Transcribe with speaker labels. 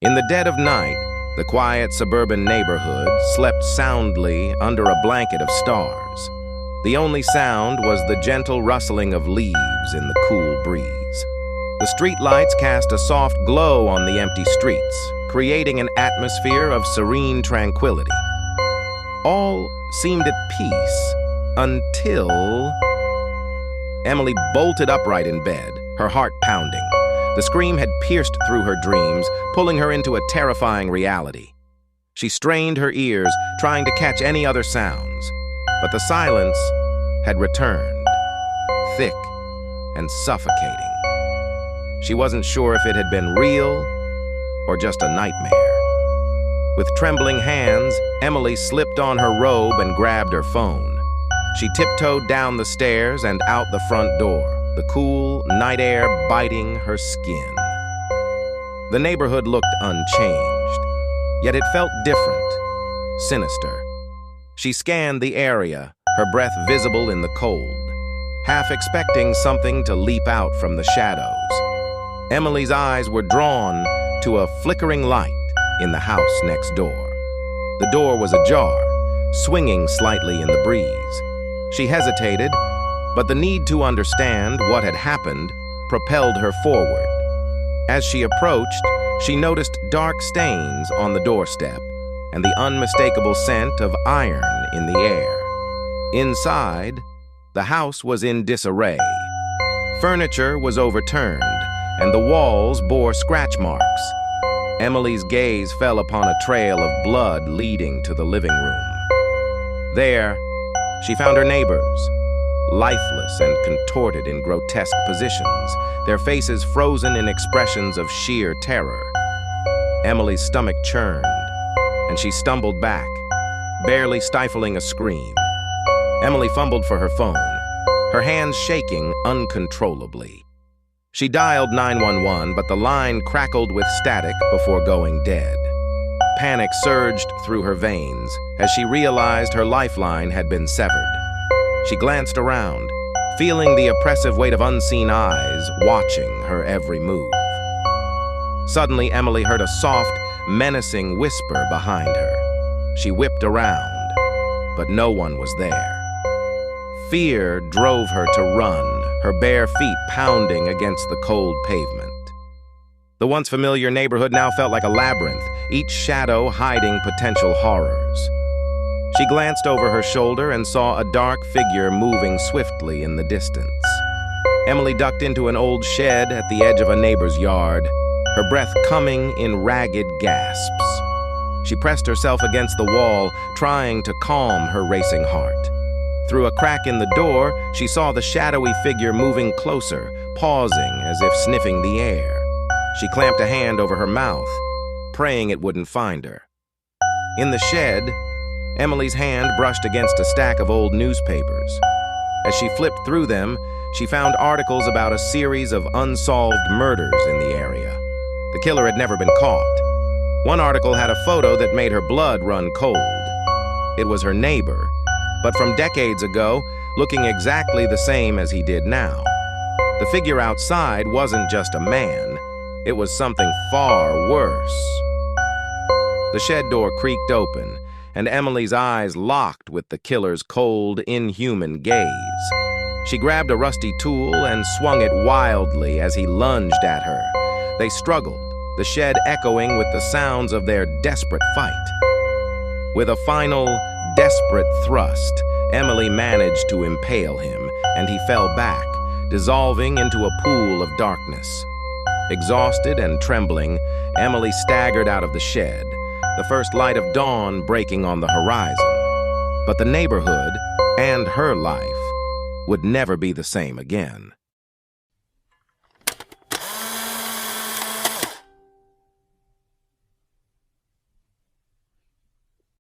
Speaker 1: In the dead of night, the quiet suburban neighborhood slept soundly under a blanket of stars. The only sound was the gentle rustling of leaves in the cool breeze. The streetlights cast a soft glow on the empty streets, creating an atmosphere of serene tranquility. All seemed at peace until Emily bolted upright in bed, her heart pounding. The scream had pierced through her dreams, pulling her into a terrifying reality. She strained her ears, trying to catch any other sounds, but the silence had returned, thick and suffocating. She wasn't sure if it had been real or just a nightmare. With trembling hands, Emily slipped on her robe and grabbed her phone. She tiptoed down the stairs and out the front door, the cool night air biting her skin. The neighborhood looked unchanged, yet it felt different, sinister. She scanned the area, her breath visible in the cold, half expecting something to leap out from the shadows. Emily's eyes were drawn to a flickering light in the house next door. The door was ajar, swinging slightly in the breeze. She hesitated, but the need to understand what had happened propelled her forward. As she approached, she noticed dark stains on the doorstep and the unmistakable scent of iron in the air. Inside, the house was in disarray. Furniture was overturned, and the walls bore scratch marks. Emily's gaze fell upon a trail of blood leading to the living room. There, she found her neighbors, lifeless and contorted in grotesque positions, their faces frozen in expressions of sheer terror. Emily's stomach churned, and she stumbled back, barely stifling a scream. Emily fumbled for her phone, her hands shaking uncontrollably. She dialed 911, but the line crackled with static before going dead. Panic surged through her veins as she realized her lifeline had been severed. She glanced around, feeling the oppressive weight of unseen eyes watching her every move. Suddenly, Emily heard a soft, menacing whisper behind her. She whipped around, but no one was there. Fear drove her to run, her bare feet pounding against the cold pavement. The once familiar neighborhood now felt like a labyrinth, each shadow hiding potential horrors. She glanced over her shoulder and saw a dark figure moving swiftly in the distance. Emily ducked into an old shed at the edge of a neighbor's yard, her breath coming in ragged gasps. She pressed herself against the wall, trying to calm her racing heart. Through a crack in the door, she saw the shadowy figure moving closer, pausing as if sniffing the air. She clamped a hand over her mouth, praying it wouldn't find her. In the shed, Emily's hand brushed against a stack of old newspapers. As she flipped through them, she found articles about a series of unsolved murders in the area. The killer had never been caught. One article had a photo that made her blood run cold. It was her neighbor, but from decades ago, looking exactly the same as he did now. The figure outside wasn't just a man, it was something far worse. The shed door creaked open, and Emily's eyes locked with the killer's cold, inhuman gaze. She grabbed a rusty tool and swung it wildly as he lunged at her. They struggled, the shed echoing with the sounds of their desperate fight. With a final, desperate thrust, Emily managed to impale him, and he fell back, dissolving into a pool of darkness. Exhausted and trembling, Emily staggered out of the shed, the first light of dawn breaking on the horizon. But the neighborhood and her life would never be the same again.